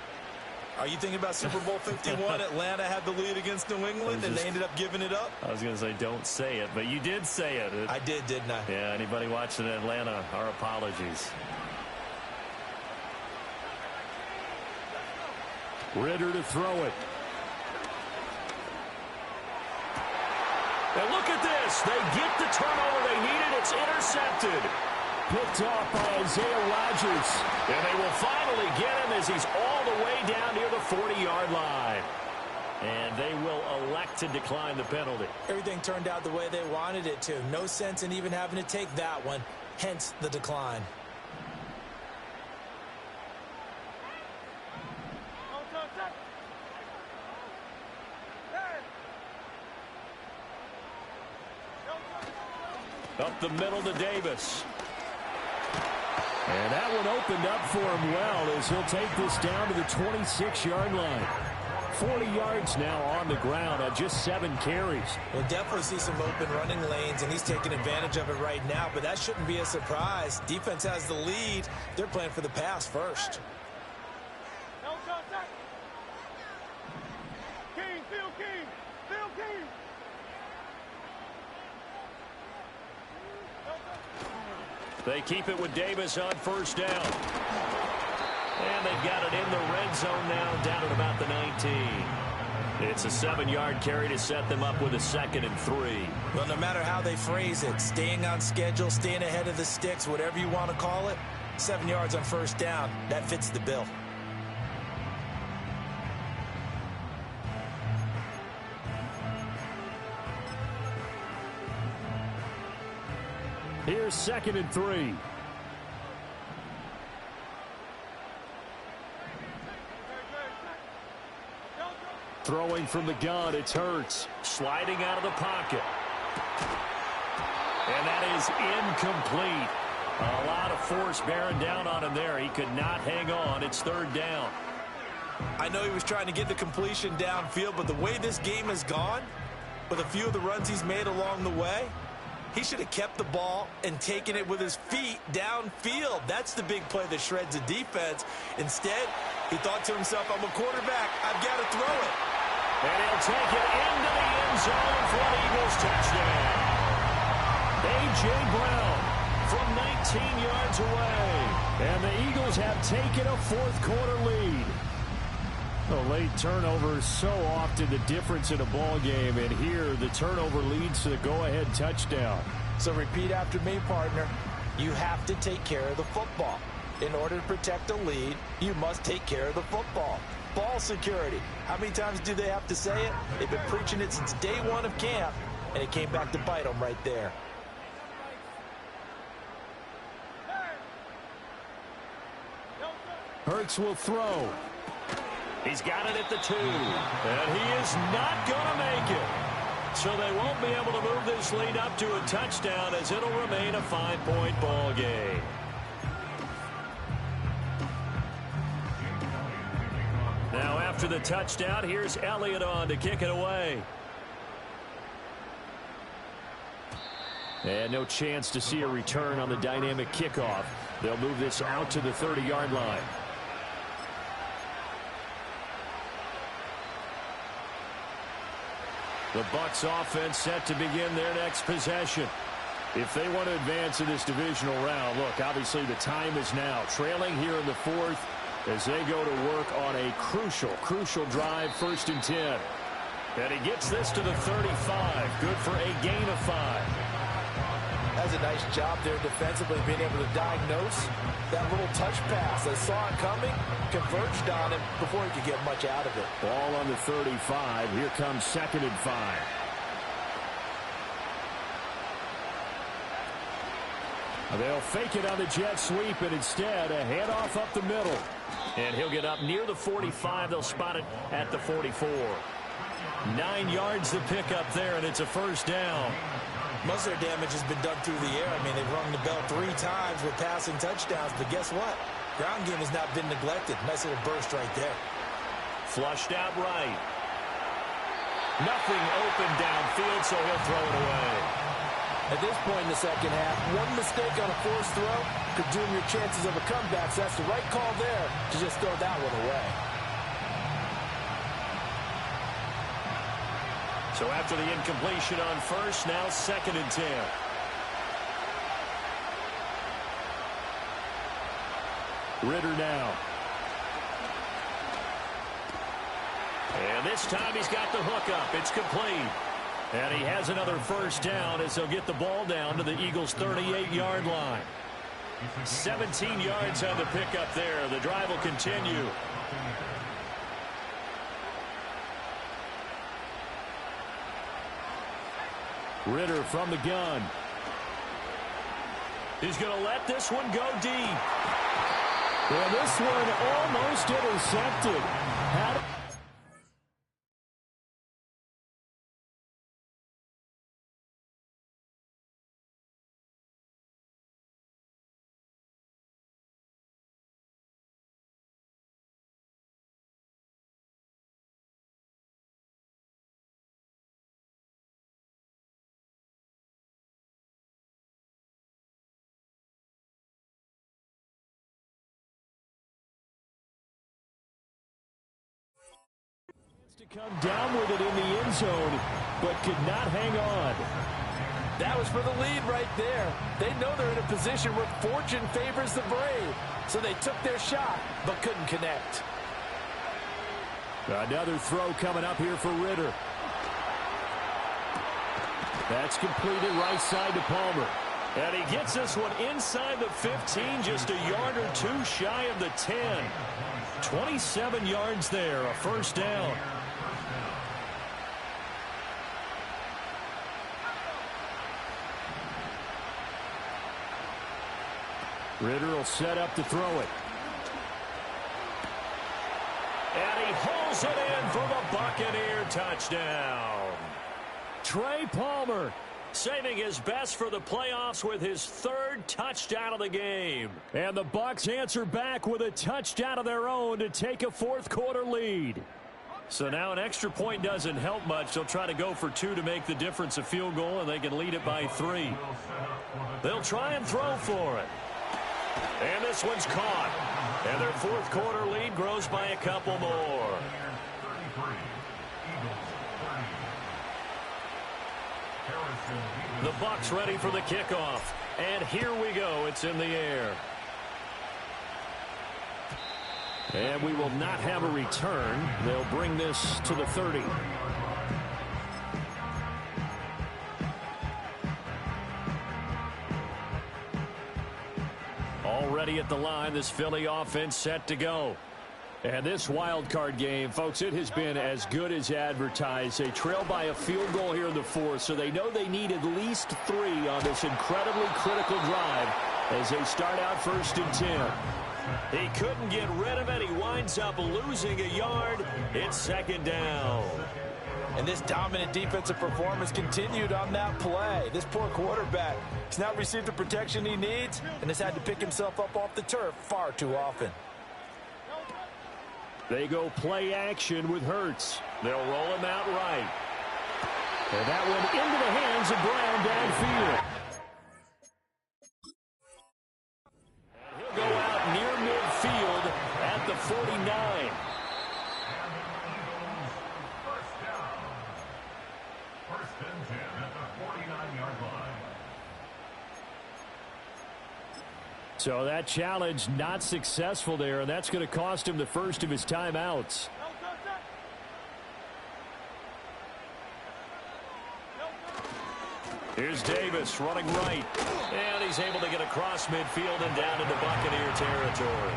Speaker 2: Are you thinking about Super Bowl 51? Atlanta had the lead against New England, and they ended up giving it up?
Speaker 1: I was going to say don't say it, but you did say it.
Speaker 2: I did, didn't I?
Speaker 1: Yeah, anybody watching Atlanta, our apologies.
Speaker 4: Ritter to throw it.
Speaker 1: And look at this. They get the turnover they needed. It's intercepted.
Speaker 4: Picked off by Isaiah Rodgers.
Speaker 1: And they will finally get him as he's all the way down near the 40-yard line. And they will elect to decline the penalty.
Speaker 2: Everything turned out the way they wanted it to. No sense in even having to take that one, hence the decline.
Speaker 1: Up the middle to Davis.
Speaker 4: And that one opened up for him well as he'll take this down to the 26-yard line. 40 yards now on the ground on just 7 carries.
Speaker 2: We'll definitely see some open running lanes, and he's taking advantage of it right now, but that shouldn't be a surprise. Defense has the lead. They're playing for the pass first.
Speaker 1: They keep it with Davis on 1st down. And they've got it in the red zone now, down at about the 19. It's a 7-yard carry to set them up with a 2nd and 3.
Speaker 2: Well, no matter how they phrase it, staying on schedule, staying ahead of the sticks, whatever you want to call it, 7 yards on first down. That fits the bill.
Speaker 4: Here's 2nd and 3. Throwing from the gun, it's Hurts.
Speaker 1: Sliding out of the pocket. And that is incomplete. A lot of force bearing down on him there. He could not hang on. It's 3rd down.
Speaker 2: I know he was trying to get the completion downfield, but the way this game has gone, with a few of the runs he's made along the way, he should have kept the ball and taken it with his feet downfield. That's the big play that shreds the defense. Instead, he thought to himself, I'm a quarterback. I've got to throw it.
Speaker 1: And he'll take it into the end zone for an Eagles touchdown. A.J. Brown from 19 yards away.
Speaker 4: And the Eagles have taken a 4th quarter lead. The late turnover is so often the difference in a ball game, and here the turnover leads to the go-ahead touchdown.
Speaker 3: So repeat after me, partner. You have to take care of the football. In order to protect a lead, you must take care of the football. Ball security. How many times do they have to say it? They've been preaching it since day one of camp, and it came back to bite them right there.
Speaker 4: Hurts will throw.
Speaker 1: He's got it at the 2. And he is not going to make it. So they won't be able to move this lead up to a touchdown, as it'll remain a 5-point ball game. Now after the touchdown, here's Elliott on to kick it away.
Speaker 4: And no chance to see a return on the dynamic kickoff. They'll move this out to the 30-yard line. The Bucs offense set to begin their next possession. If they want to advance in this divisional round, look, obviously the time is now. Trailing here in the 4th as they go to work on a crucial drive, 1st and 10. And he gets this to the 35. Good for a gain of 5.
Speaker 3: That's a nice job there defensively, being able to diagnose that little touch pass. They saw it coming, converged on him before he could get much out of it.
Speaker 4: Ball on the 35. Here comes 2nd and 5. They'll fake it on the jet sweep, and instead a handoff up the middle.
Speaker 1: And he'll get up near the 45. They'll spot it at the 44. 9 yards to pick up there, and it's a 1st down.
Speaker 2: Most of their damage has been done through the air. I mean, they've rung the bell 3 times with passing touchdowns, but guess what? Ground game has not been neglected. Nice little burst right there.
Speaker 1: Flushed out right. Nothing open downfield, so he'll throw it away.
Speaker 3: At this point in the second half, one mistake on a forced throw could doom your chances of a comeback. So that's the right call there to just throw that one away.
Speaker 1: So after the incompletion on 1st, now 2nd and 10.
Speaker 4: Ritter now.
Speaker 1: And this time he's got the hook up. It's complete. And he has another 1st down as he'll get the ball down to the Eagles' 38-yard line. 17 yards on the pickup there. The drive will continue.
Speaker 4: Ritter from the gun.
Speaker 1: He's going to let this one go deep.
Speaker 4: And this one almost intercepted. To come down with it in the end zone, but could not hang on.
Speaker 3: That was for the lead right there. They know they're in a position where fortune favors the brave. So they took their shot, but couldn't connect.
Speaker 4: Another throw coming up here for Ritter. That's completed right side to Palmer.
Speaker 1: And he gets this one inside the 15, just a yard or two shy of the 10. 27 yards there, a first down.
Speaker 4: Ritter will set up to throw it.
Speaker 1: And he hauls it in for the Buccaneer touchdown.
Speaker 4: Trey Palmer
Speaker 1: saving his best for the playoffs with his third touchdown of the game.
Speaker 4: And the Bucs answer back with a touchdown of their own to take a fourth-quarter lead.
Speaker 1: So now an extra point doesn't help much. They'll try to go for 2 to make the difference a field goal, and they can lead it by 3. They'll try and throw for it. And this one's caught. And their fourth-quarter lead grows by a couple more. The Bucs ready for the kickoff. And here we go. It's in the air.
Speaker 4: And we will not have a return. They'll bring this to the 30.
Speaker 1: Already at the line, this Philly offense set to go.
Speaker 4: And this wild card game, folks, it has been as good as advertised. They trail by a field goal here in the fourth, so they know they need at least 3 on this incredibly critical drive as they start out 1st and 10.
Speaker 1: He couldn't get rid of it. He winds up losing a yard. It's 2nd down.
Speaker 3: And this dominant defensive performance continued on that play. This poor quarterback has not received the protection he needs and has had to pick himself up off the turf far too often.
Speaker 4: They go play action with Hurts.
Speaker 1: They'll roll him out right.
Speaker 4: And that one into the hands of Brown downfield.
Speaker 1: He'll go out near midfield at the 49.
Speaker 5: First and 10 at the 49-yard line.
Speaker 4: So that challenge not successful there, and that's going to cost him the first of his timeouts.
Speaker 1: Here's Davis running right. And he's able to get across midfield and down into Buccaneer territory.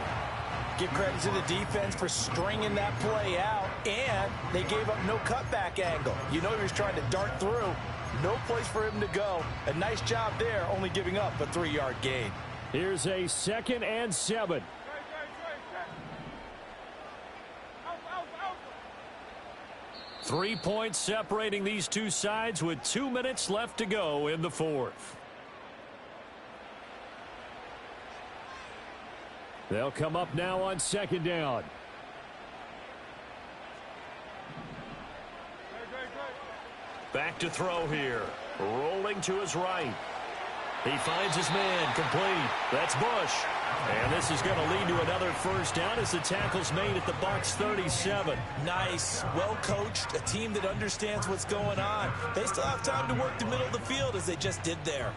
Speaker 3: Give credit to the defense for stringing that play out, and they gave up no cutback angle. You know he was trying to dart through. No place for him to go. A nice job there, only giving up a 3-yard gain.
Speaker 4: Here's a 2nd and 7.
Speaker 1: Three points separating these two sides with 2 minutes left to go in the fourth.
Speaker 4: They'll come up now on 2nd down.
Speaker 1: Back to throw here. Rolling to his right. He finds his man, complete. That's Bush. And this is going to lead to another first down as the tackle's made at the Bucs 37.
Speaker 2: Nice, well coached, a team that understands what's going on. They still have time to work the middle of the field as they just did there.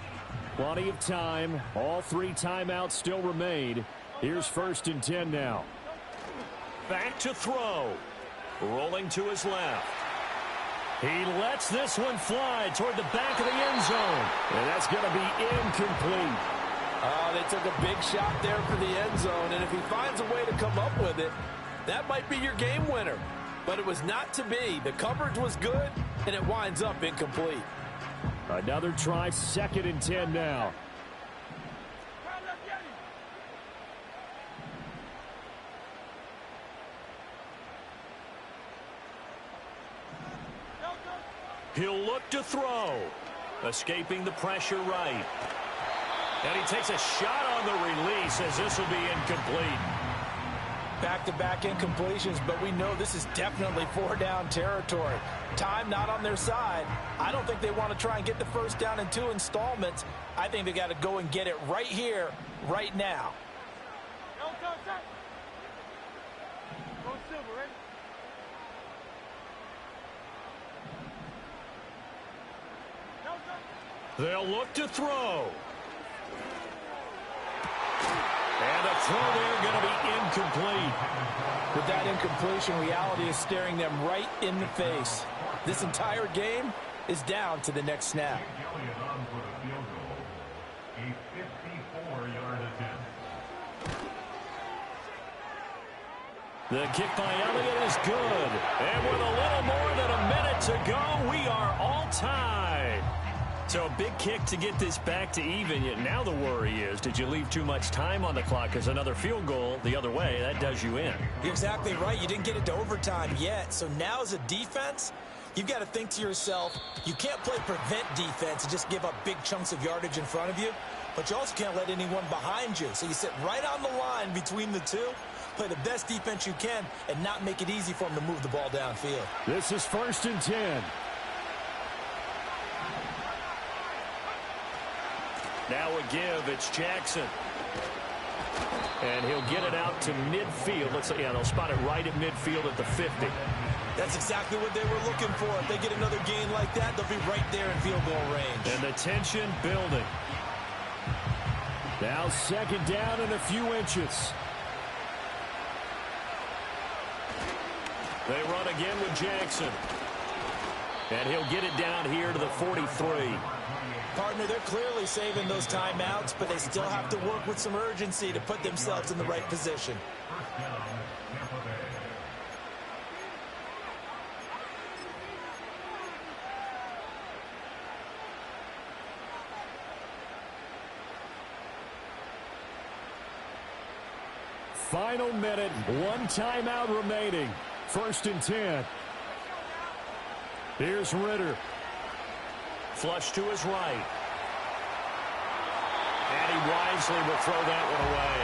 Speaker 4: Plenty of time. All 3 timeouts still remain. Here's 1st and 10 now.
Speaker 1: Back to throw. Rolling to his left. He lets this one fly toward the back of the end zone.
Speaker 4: And that's going to be incomplete.
Speaker 3: They took a big shot there for the end zone, and if he finds a way to come up with it, that might be your game winner. But it was not to be. The coverage was good, and it winds up incomplete.
Speaker 4: Another try, 2nd and 10 now.
Speaker 1: He'll look to throw. Escaping the pressure right. And he takes a shot on the release as this will be incomplete.
Speaker 3: Back-to-back incompletions, but we know this is definitely 4-down territory. Time not on their side. I don't think they want to try and get the first down in 2 installments. I think they got to go and get it right here, right now.
Speaker 1: They'll look to throw. And the throw there going to be incomplete.
Speaker 3: With that incompletion, reality is staring them right in the face. This entire game is down to the next snap.
Speaker 1: The kick by Elliott is good. And with a little more than a minute to go, we are all tied. So a big kick to get this back to even. Yet now the worry is, did you leave too much time on the clock? Because another field goal the other way, that does you in.
Speaker 2: You're exactly right. You didn't get it to overtime yet. So now as a defense, you've got to think to yourself, you can't play prevent defense and just give up big chunks of yardage in front of you. But you also can't let anyone behind you. So you sit right on the line between the two, play the best defense you can, and not make it easy for them to move the ball downfield.
Speaker 4: This is 1st and 10.
Speaker 1: Now a give. It's Jackson. And he'll get it out to midfield. They'll spot it right at midfield at the 50.
Speaker 2: That's exactly what they were looking for. If they get another gain like that, they'll be right there in field goal range.
Speaker 1: And the tension building.
Speaker 4: Now 2nd down and a few inches.
Speaker 1: They run again with Jackson. And he'll get it down here to the 43.
Speaker 2: Partner, they're clearly saving those timeouts, but they still have to work with some urgency to put themselves in the right position.
Speaker 4: Final minute, 1 timeout remaining. 1st and 10. Here's Ritter.
Speaker 1: Flush to his right. And he wisely will throw that one away.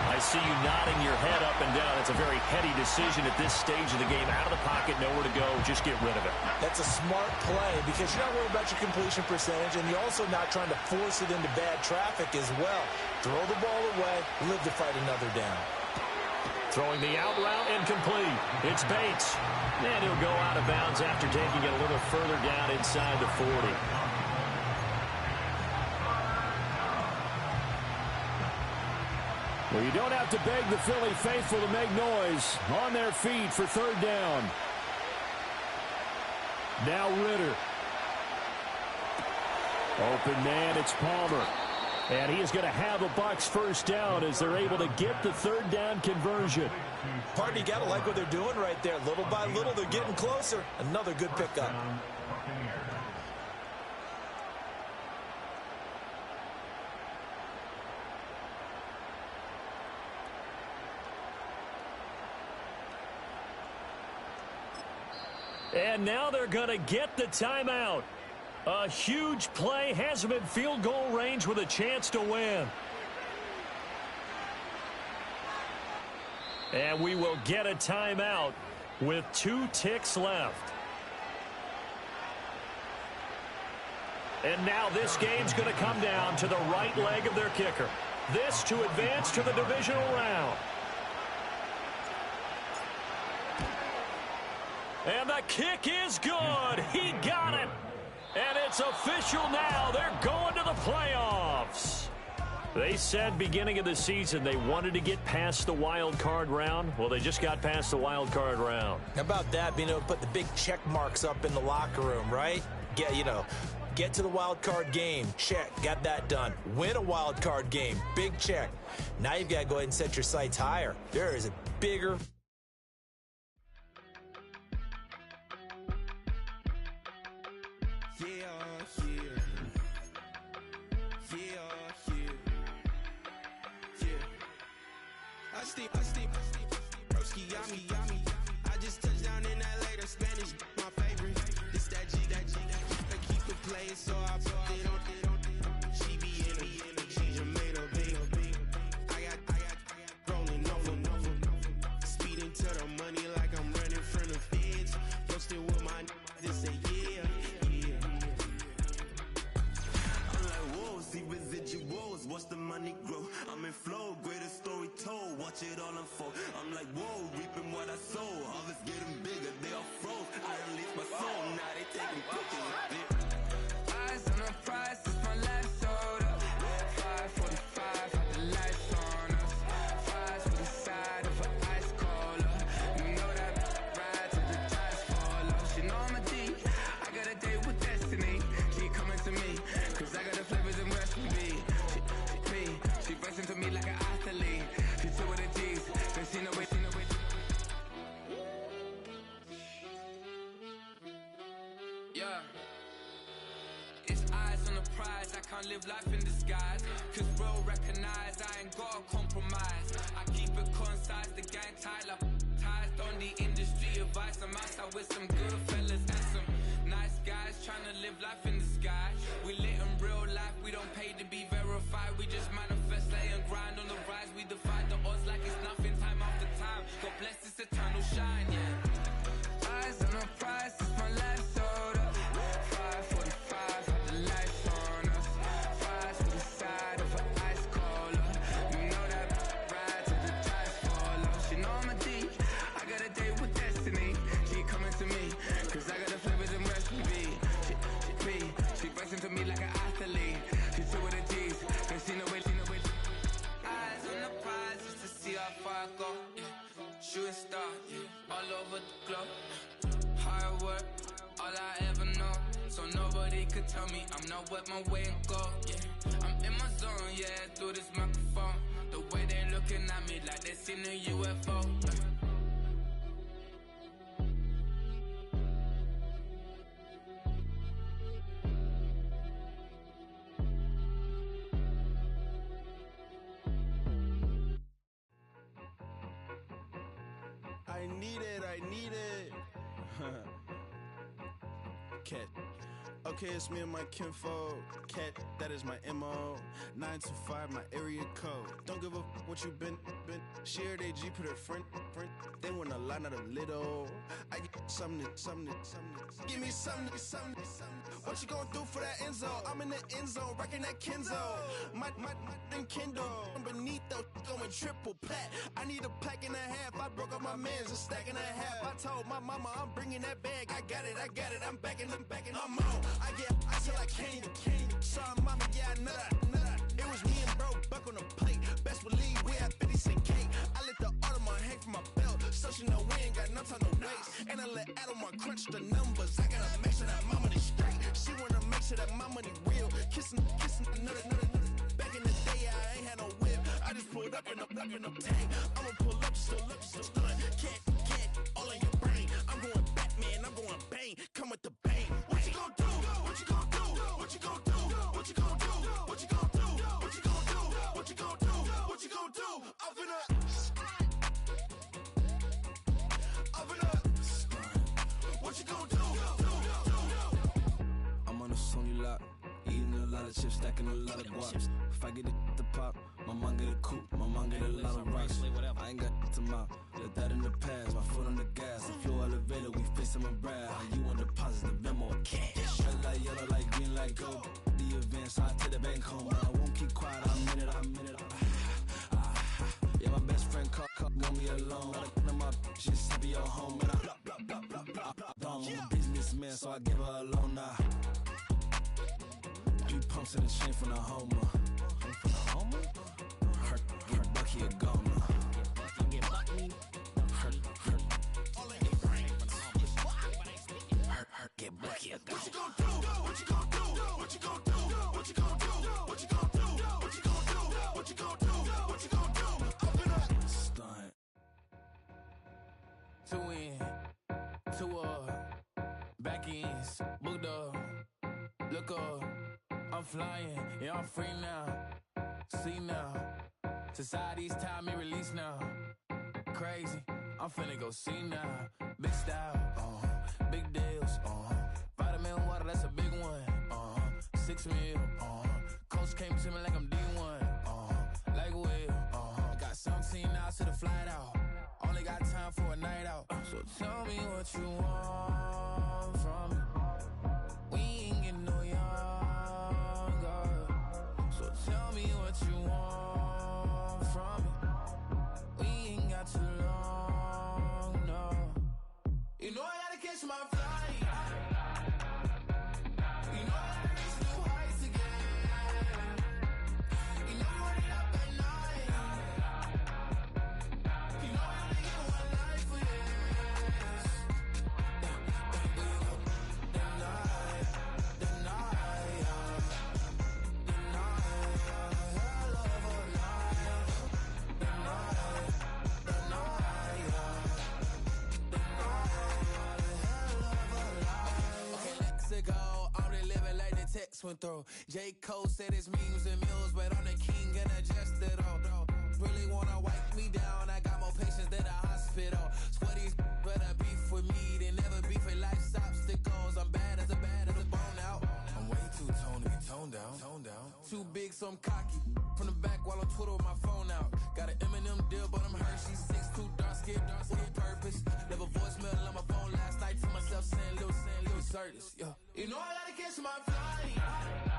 Speaker 1: I see you nodding your head up and down. It's a very heady decision at this stage of the game. Out of the pocket, nowhere to go. Just get rid of it.
Speaker 2: That's a smart play because you're not worried about your completion percentage, and you're also not trying to force it into bad traffic as well. Throw the ball away, live to fight another down.
Speaker 1: Throwing the out route incomplete. It's Bates. And he'll go out of bounds after taking it a little further down inside the 40.
Speaker 4: Well, you don't have to beg the Philly faithful to make noise. On their feet for 3rd down. Now Ritter. Open man, it's Palmer. And he is going to have a Bucs 1st down as they're able to get the 3rd down conversion.
Speaker 2: Partner, you got to like what they're doing right there. Little by little, they're getting closer. Another good pickup.
Speaker 1: And now they're going to get the timeout. A huge play has them in field goal range with a chance to win. And we will get a timeout with 2 ticks left. And now this game's going to come down to the right leg of their kicker. This to advance to the divisional round. And the kick is good. He got it. And it's official now. They're going to the playoffs. They said beginning of the season they wanted to get past the wild card round. Well, they just got past the wild card round.
Speaker 2: How about that, being able to put the big check marks up in the locker room, right? Get to the wild card game. Check. Got that done. Win a wild card game. Big check. Now you've got to go ahead and set your sights higher. There is a bigger...
Speaker 6: I just touched down in LA, the Spanish, my favorite. This that G, I keep it playing, so I put it on. She be in it, she just made a big. I got rolling over. Speeding to the money like I'm running from the feds. Posted with my this say yeah. I'm like, whoa, see residuals, watch the money grow. I'm in flow, greatest story told, watch it all unfold. I'm like, whoa, reaping what I sow. Harvest getting bigger, they all froze. I release my soul, now they taking pictures. Eyes on the prize. I can't live life in disguise. Cause real recognize I ain't gotta compromise. I keep it concise, the gang tight like ties. On the industry advice, I'm outside with some good fellas and some nice guys trying to live life in the sky. We lit in real life, we don't pay to be verified. We just manifest, lay and grind on the rise. We defy the odds like it's nothing, time after time. God bless this eternal shine, yeah. Eyes on the prize, it's my life sold up. 5:45, have the lights on us. Fries to the side of an ice cola. You know that ride till the tires fall off. She know I'm a D, I got a date with destiny. She coming to me, cause I got the flavors and recipe. She bustin' to me like an athlete. She took with the G's, cause she know it. Eyes on the prize just to see how far I go, yeah. Shooting star, yeah. All over the globe. Hard work, all I ever know. So nobody could tell me I'm not wet my way and go, yeah. I'm in my zone, yeah, through this microphone. The way they looking at me like they seen a UFO.
Speaker 7: I need it. Cat. Okay, it's me and my kinfolk. Cat, that is my MO. 925, my area code. Don't give a what you been. Shared AG, put her friend. They want a lot, not a little. I get something. Give me something. What you gonna do for that Enzo? I'm in the end zone, rocking that Kenzo. My Kindle. Beneath though, going triple plat. I need a pack and a half. I broke up my mans, a stack and a half. I told my mama I'm bringing that bag. I got it. I'm backing. I'm on. I get till I candy. Sorry, mama, yeah, I know that. It was me and bro, buck on the plate. Best believe we had 50 cent cake. I let the Audemars hang from my belt, so she know we ain't got no time to waste. And I let Adelmar crunch the numbers. I gotta make sure that my money straight. She wanna make sure that my money real. Kissing another. Back in the day, I ain't had no whip. I just pulled up in the tank. I'ma pull up just to stun. Can't, all in your brain. I'm going Batman, I'm going bang. Come with the bang. What you gonna do? What you gonna do? What you gonna do? What you gonna do? What you gonna do? What you gonna do? What you gonna do? What you gonna do? I'm finna. What you gonna do? I'm on a Sony lot, eating a lot of chips, stacking a lot of guaps. If I get it the pop, my mom get a coupe, my mom get a lot of rice. I ain't got to mouth, let that in the past. My foot on the gas, the floor elevator, we face my brand. How you want deposit the memo or cash? Red like yellow, like green, like gold. The event, so I take the bank home, but I won't keep quiet. I'm in it. Yeah, my best friend called, want me alone. I got my bitches, happy your home, and I'm a businessman, so I give her a loan now. 3 pumps in the chain from the Homer. Her Bucky a goner. Her get Bucky a goner. What you gonna do? What you gonna do? What you gonna do? What you gonna do? What you gonna do? What you gonna do? What you gonna do? What you gonna do? Open up. Stunt.
Speaker 8: 2 in, 2 up, back ends, booked up, look up, I'm flying, yeah, I'm free now, see now, society's time me release now, crazy, I'm finna go see now, big style, big deals, vitamin water, that's a big one, 6 mil, coach came to me like I'm D1, like Will, got 17 hours to the flight out. Only got time for a night out. So tell me what you want from me. We ain't getting no younger. So tell me what you want from me. We ain't got too long, no. You know I gotta catch my flight. You know I gotta reach new heights again. You know I'm running up at night. You know I only get one life for this. twin throw. J. Cole said his memes and mills, but I'm the king and adjusted all. Really wanna wipe me down, I got more patience than a hospital. Sweaties better beef with me than never beef with life's obstacles. I'm bad as a bone out. I'm way too toned to be toned down. Too big, so I'm cocky. From the back while I'm Twitter with my phone out. Got an Eminem deal, but I'm Hershey. 6'2", dark skin, with a purpose. Never voicemail on my phone last night to myself saying, Lil Curtis, yeah. You know I gotta catch my flight.